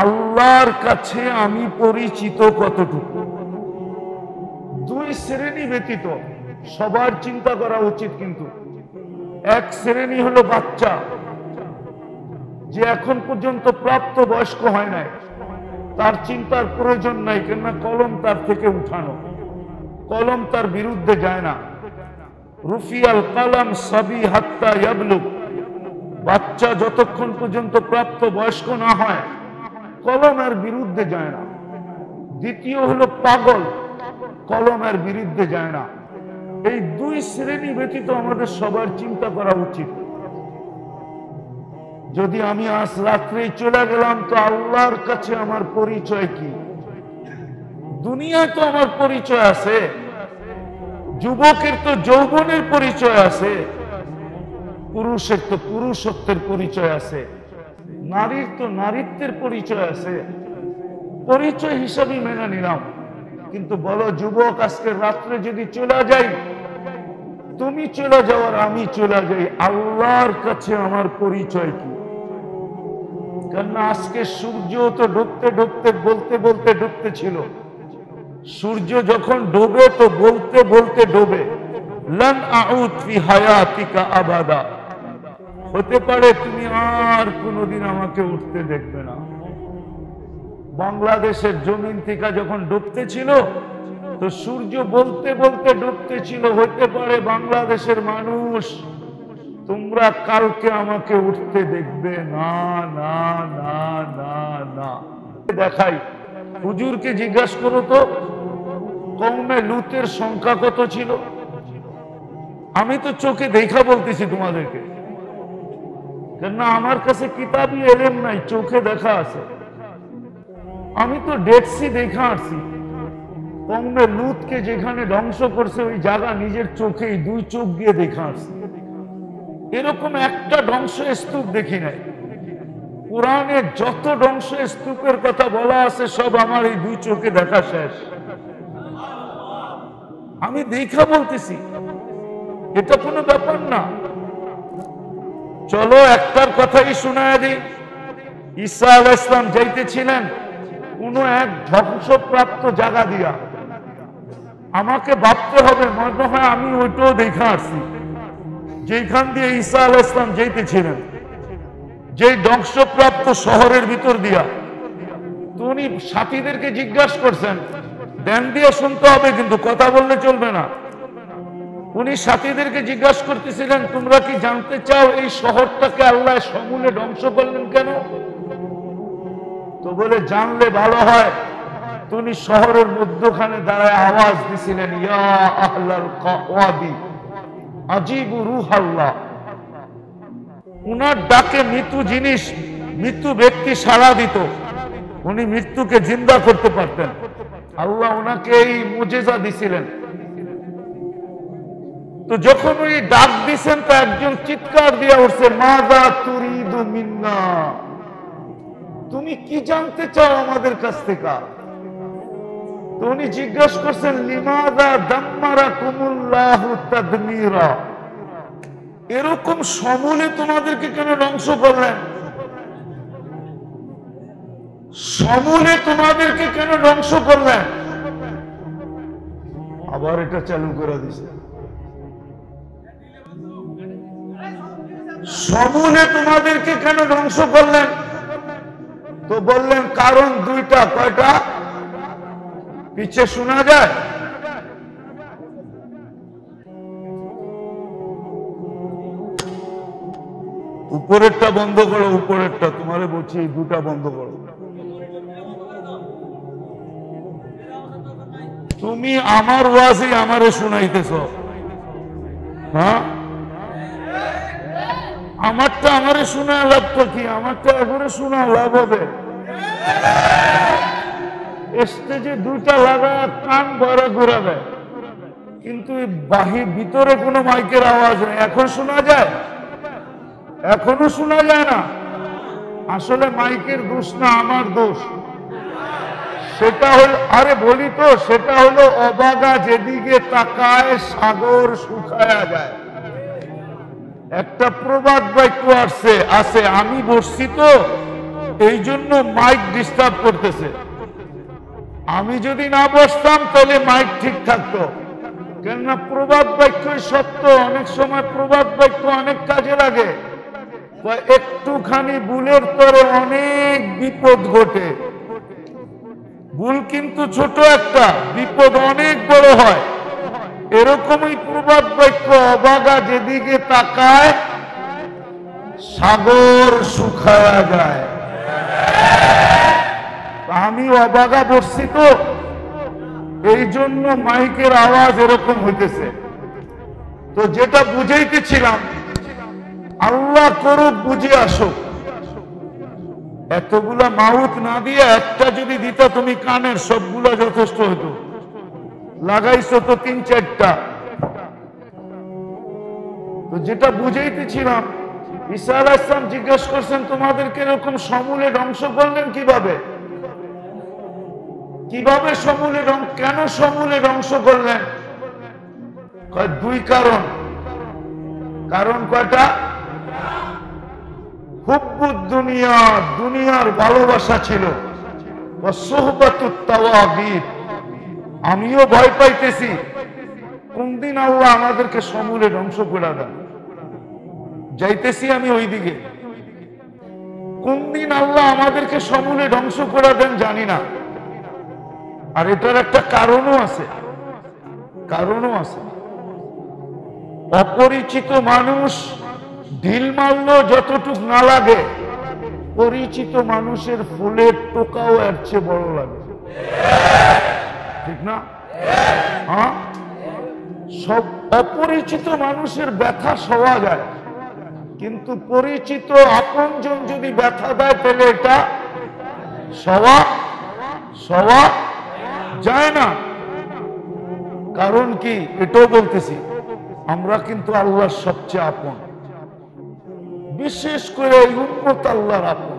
আল্লাহর কাছে আমি পরিচিত কতটুকু। দুই শ্রেণী ব্যতীত সবার চিন্তা করা উচিত। কিন্তু এক শ্রেণী হলো বাচ্চা, যে এখন পর্যন্ত প্রাপ্ত বয়স্ক হয় নাই, তার চিন্তার প্রয়োজন নাই, কেননা কলম তার থেকে উঠানো, কলম তার বিরুদ্ধে যায় না। রুফিয়াল কালাম সাবি হাত্তা ইয়াবলুগ, বাচ্চা যতক্ষণ পর্যন্ত প্রাপ্ত বয়স্ক না হয়, কলমের বিরুদ্ধে যায় না। দ্বিতীয় হলো পাগল, কলমের বিরুদ্ধে যায় না। এই দুই শ্রেণী ব্যতীত আমাদের সবার চিন্তা করা উচিত। যদি আমি আজ রাত্রেই চলে গেলাম, তো আল্লাহর কাছে আমার পরিচয় কি? দুনিয়ায় তো আমার পরিচয় আছে, যুবকের তো যৌবনের পরিচয় আছে, পুরুষের তো পুরুষত্বের পরিচয় আছে, নারীর তো নারীত্বের পরিচয় আছে। পরিচয় হিসাবে মেনে নিলাম। কিন্তু বলো যুবক, আজকে রাত্রে যদি চলে যাই, তুমি চলে যাও আর আমি চলে যাই, আল্লাহর কাছে আমার পরিচয় কি? কেননা আজকে সূর্য তো ডুবতে ডুবতে বলতে বলতে ডুবতে ছিল। সূর্য যখন ডোবে তো বলতে বলতে ডোবে। লান আউদ ফি হায়াতিকা আবাদা, হতে পারে তুমি আর কোনোদিন আমাকে উঠতে দেখবে না। বাংলাদেশের জমিন থেকে যখন ডুবতে ছিল, তো সূর্য বলতে বলতে ডুবতে ছিল, হতে পারে বাংলাদেশের মানুষ তোমরা কালকে আমাকে উঠতে দেখবে না। না না না না, দেখাই। হুজুরকে জিজ্ঞাসা করো তো, কওমে লুতের সংখ্যা কত ছিল? আমি তো চোখে দেখা বলতেছি তোমাদেরকে, কেননা আমার কাছে কিতাবি এলেম নাই, চোখে দেখা আছে। আমি তো ডেটসি দেখা আসছি। কওমে লুতকে যেখানে ধ্বংস করছে, ওই জায়গা নিজের চোখে দুই চোখ দিয়ে দেখা আসছি। এরকম একটা ধ্বংস স্তূপ দেখি নাই। কোরআনে যত ধ্বংস স্তূপের কথা বলা আছে, সব আমার এই দুই চোখে দেখা শেষ। আমি দেখা বলতেছি, এটা কোনো ব্যাপার না। চলো একটার কথাই শোনায় দিই। ঈসা আলাইহিস সালাম যাইতেছিলেন কোন এক ধ্বংসপ্রাপ্ত জায়গা দিয়া। আমাকে ভাবতে হবে, মনে হয় আমি ওইটাও দেখা আসছি, যেখান দিয়ে ঈসা আলাইহিস সালাম যাইতেছিলেন, যে ধ্বংসপ্রাপ্ত শহরের ভিতর দিয়া। তো উনি সাথীদেরকে জিজ্ঞাসা করছেন, ধ্যান দিয়ে শুনতে হবে, কিন্তু কথা বললে চলবে না। উনি সাথীদেরকে জিজ্ঞাসা করতেছিলেন, তোমরা কি জানতে চাও এই শহরটাকে আল্লাহ সমূলে ধ্বংস করলেন কেন? তো বলে, জানলে ভালো হয়। তো উনি শহরের মধ্যখানে দাঁড়ায় আওয়াজ দিছিলেন, ইয়া আহলাল ওয়াদি আজিবু রূহাল্লাহ। উনার ডাকে মৃত্যু জিনিস, মৃত্যু ব্যক্তি সাড়া দিত। উনি মৃত্যুকে জিন্দা করতে পারতেন। আল্লাহ ওনাকে এই মুজিজা দিছিলেন। তো যখন উনি ডাক দিছেন, তো একজন চিৎকার দিয়ে উঠছে, মাযা তুরিদু মিন্না, তুমি কি জানতে চাও আমাদের কাছ থেকে? তো উনি জিজ্ঞাসা করছেন, লিমাযা দাম্মারাকুমুল্লাহু তাদমীরা, এরকম সমূলে তোমাদেরকে কেন ধ্বংস করলেন? সমূলে তোমাদেরকে কেন ধ্বংস করলেন? আবার এটা চালু করে দিছে, সমূলে তোমাদেরকে কেন ধ্বংস করলেন? তো বললেন কারণ দুইটা। কয়টা? পিছে শোনা যায়। উপরেরটা বন্ধ করো, উপরেরটা তোমারে বলছি, এই দুটা বন্ধ করো। তুমি আমার ওয়াজই আমারে শুনাইতেছ। হ্যাঁ, আমারটা আমারে শোনা লাভ কি? আমারটা এবারে শোনা লাভ হবে? স্টেজে দুইটা লাগা কান ভরা ঘুরাবে, কিন্তু বাহির ভিতরে কোনো মাইকের আওয়াজ নেই। এখন শোনা যায়? এখনো শোনা যায় না। আসলে মাইকের দোষ না, আমার দোষ। সেটা হলো, আরে বলি তো, সেটা হলো অবাগা যেদিকে তাকায় সাগর শুকায়া যায়। একটা প্রবাদ বাক্য আছে, আমি বসছি তো এই জন্য মাইক ডিস্টার্ব করতেছে। আমি যদি না বসতাম তাহলে মাইক ঠিক থাকতো। কেননা প্রবাদ বাক্যই সত্য। অনেক সময় প্রবাদ বাক্য অনেক কাজে লাগে। একটুখানি ভুলের পরে অনেক বিপদ ঘটে। ভুল কিন্তু ছোট একটা, বিপদ অনেক বড় হয়। এরকমই প্রবাদ বাক্য, অবাগা যেদিকে তাকায় সাগর শুকায়া যায়। আমি অবাগা বসছি তো এই জন্য মাইকের আওয়াজ এরকম হইতেছে। তো যেটা বুঝাইতেছিলাম, আল্লাহ করুক বুঝে আসুক। এতগুলা মাউথ না দিয়ে একটা যদি দিতা তুমি কানের, সবগুলা যথেষ্ট হতো। লাগাইছো তো 3-4টা। তো যেটা বুঝাইতেছিলাম, ঈসা আলাইহিস সালাম জিজ্ঞেস করছেন তোমাদেরকে এরকম সমূলে ধ্বংস করলেন কিভাবে? কিভাবে সমূলে, কেন সমূলে ধ্বংস করলেন? দুই কারণ। কারণ কয়টা? হুব্বুদ দুনিয়া, দুনিয়ার ভালোবাসা ছিল। ওয়াসুহবাতুত তাওয়াগীত, আমিও ভয় পাইতেছি কোন দিন আল্লাহ আমাদেরকে সমূলে ধ্বংস করে দেন। যাইতেছি আমি ওই দিকে। কোন দিন আল্লাহ আমাদেরকে সমূলে ধ্বংস করে দেন জানি না। আর এটার একটা কারণও আছে। অপরিচিত মানুষ ঢিল মারলেও যতটুক না লাগে, পরিচিত মানুষের ফুলের টোকাও এর চেয়ে বড় লাগে। ঠিক না? হ্যাঁ, সব অপরিচিত মানুষের ব্যথা সওয়া যায়, কিন্তু পরিচিত আপনজন যদি ব্যথা দেয় তাহলে এটা সওয়া যায় না। কারণ কি? এটাও বলতেছি, আমরা কিন্তু আল্লাহর সবচেয়ে আপন। বিশেষ করে এই উম্মত আল্লাহর আপন।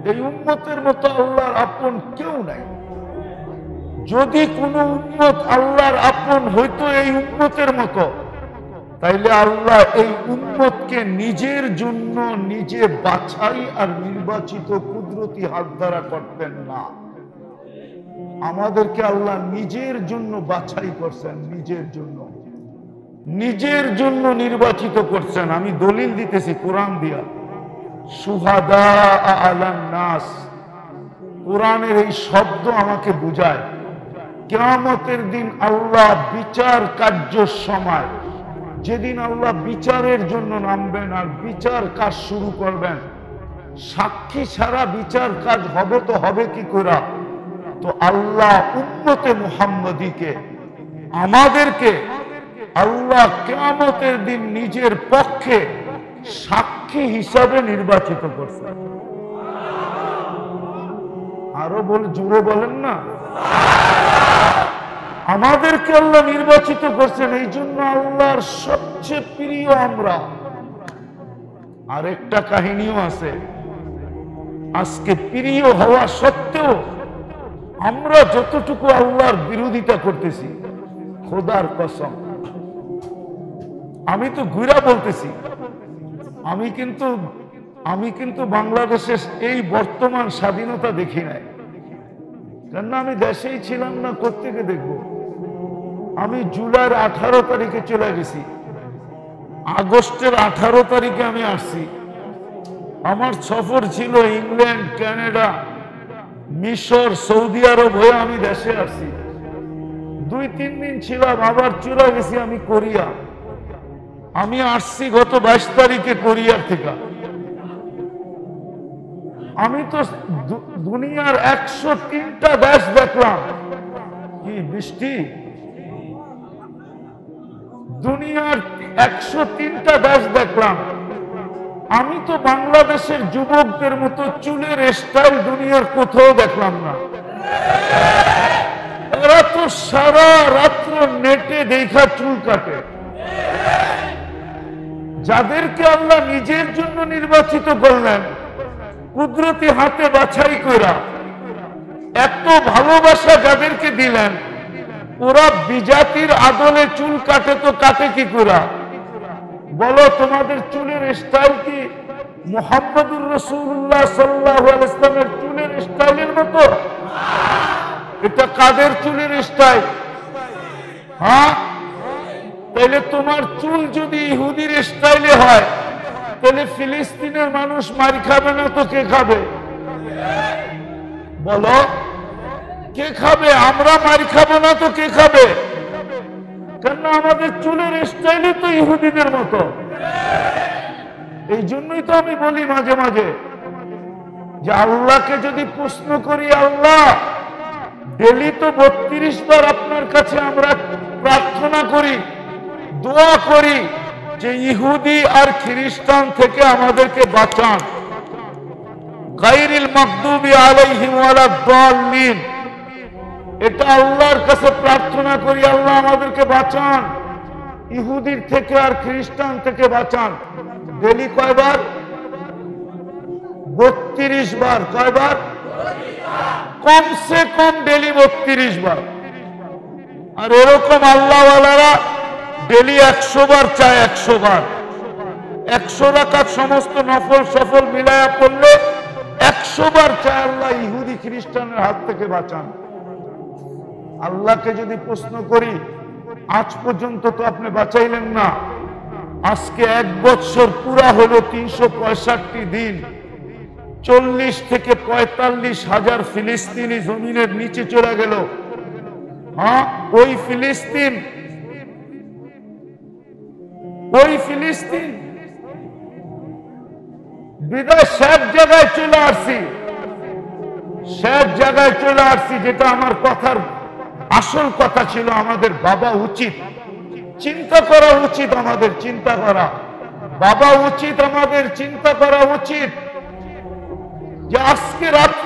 এই উম্মতের মতো আল্লাহর আপন কেউ নাই। যদি কোন উম্মত আল্লাহর আপন হইতো এই উম্মতের মতো, তাইলে আল্লাহ এই উম্মতকে নিজের জন্য নিজে বাছাই আর নির্বাচিত কুদরতি হাত দ্বারা করতেন না। আমাদেরকে আল্লাহ নিজের জন্য বাছাই করছেন, নিজের জন্য নির্বাচিত করছেন। আমি দলিল দিতেছি কোরআন দিয়া। শুহাদা আলান নাস, কোরআনের এই শব্দ আমাকে বুঝায় কিয়ামতের দিন আল্লাহ বিচার কার্যের সময়, যেদিন আল্লাহ বিচারের জন্য নামবেন আর বিচার কাজ শুরু করবেন, সাক্ষী ছাড়া বিচার কাজ হবে তো হবে কি করে? তো আল্লাহ উম্মতে মুহাম্মদীকে, আমাদেরকে আল্লাহ কিয়ামতের দিন নিজের পক্ষে সাক্ষী হিসাবে নির্বাচিত করছেন। আরো জোরে বলেন না। আমাদেরকে আল্লাহ নির্বাচিত করছেন, এই জন্য আল্লাহর সবচেয়ে প্রিয় আমরা। আরেকটা কাহিনীও আছে। আজকে প্রিয় হওয়া সত্ত্বেও আমরা যতটুকু আল্লাহর বিরোধিতা করতেছি, খোদার কসম, আমি তো ঘুরা বলতেছি, আমি কিন্তু বাংলাদেশের এই বর্তমান স্বাধীনতা দেখি নাই। কেননা আমি দেশেই ছিলাম না, কোত্থেকে দেখবো? আমি জুলাইয়ের 18 তারিখে চলে গেছি, আগস্টের 18 তারিখে আমি আসছি। আমার সফর ছিল ইংল্যান্ড, কানাডা, মিশর, সৌদি আরব হয়ে আমি দেশে আসছি। 2-3 দিন ছিলাম, আবার চলে গেছি আমি কোরিয়া। আমি আসছি গত 22 তারিখে কোরিয়ার থেকে। আমি তো দুনিয়ার 103টা দেশ দেখলাম। কি বৃষ্টি! দুনিয়ার 103টা দেশ দেখলাম, আমি তো বাংলাদেশের যুবকদের মতো চুলের স্টাইল দুনিয়ার কোথাও দেখলাম না। এরা তো সারা রাত্র নেটে দেখা চুল কাটে। যাদেরকে আল্লাহ নিজের জন্য নির্বাচিত করলেন, কুদরতি হাতে বাছাই করা, এত ভালোবাসা যাদেরকে দিলেন, ওরা বিজাতির আদলে চুল কাটে তো কাটে কি করে? বলো, তোমাদের চুলের স্টাইল কি মুহাম্মদুর রাসূলুল্লাহ সাল্লাল্লাহু আলাইহি ওয়াসাল্লামের চুলের স্টাইলের মতো? এটা কাদের চুলের স্টাইল? হ্যাঁ, তাহলে তোমার চুল যদি ইহুদির স্টাইলে হয়, তাহলে ফিলিস্তিনের মানুষ মার খাবে না তো কে খাবে? বলো, কে খাবে? আমরা মার খাবো না তো কে খাবে? কেন আমাদের চুলের স্টাইলে তো ইহুদিদের মতো। এই জন্যই তো আমি বলি মাঝে মাঝে যে আল্লাহকে যদি প্রশ্ন করি, আল্লাহ ডেলি তো 32 বার আপনার কাছে আমরা প্রার্থনা করি, দোয়া করি যে ইহুদি আর খ্রিস্টান থেকে আমাদেরকে বাঁচান, গায়রিল মাগদুবি আলাইহিম ওয়ালাদ দাল্লিন, এটা আল্লাহর কাছে প্রার্থনা করি, আল্লাহ আমাদেরকে বাঁচান, ইহুদির থেকে আর খ্রিস্টান থেকে বাঁচান। ডেলি কয়বার? 32 বার। কয়বার? কমসে কম ডেলি 32 বার। আর এরকম আল্লাহওয়ালারা ডেলি 100 বার চায়, 100 বার। 100 রাকাত সমস্ত নফল সফল মিলায়া পড়লে 100 বার চায় আল্লাহ ইহুদি খ্রিস্টানের হাত থেকে বাঁচান। আল্লাহকে যদি প্রশ্ন করি, আজ পর্যন্ত তো আপনি বাঁচাইলেন না, আজকে 1 বছর পুরা হলো 365 দিন, 40 থেকে 45 হাজার ফিলিস্তিনি জমিনের নিচে চলে গেল। হ্যাঁ, ওই ফিলিস্তিন বিদায় সব জায়গায় চলে আসছি, সব জায়গায় চলে আসছি। যেটা আমার কথার আসল কথা ছিল, আমাদের বাবা উচিত, চিন্তা করা উচিত, আমাদের চিন্তা করা বাবা উচিত, আমাদের চিন্তা করা উচিত যে আজকে রাত্রে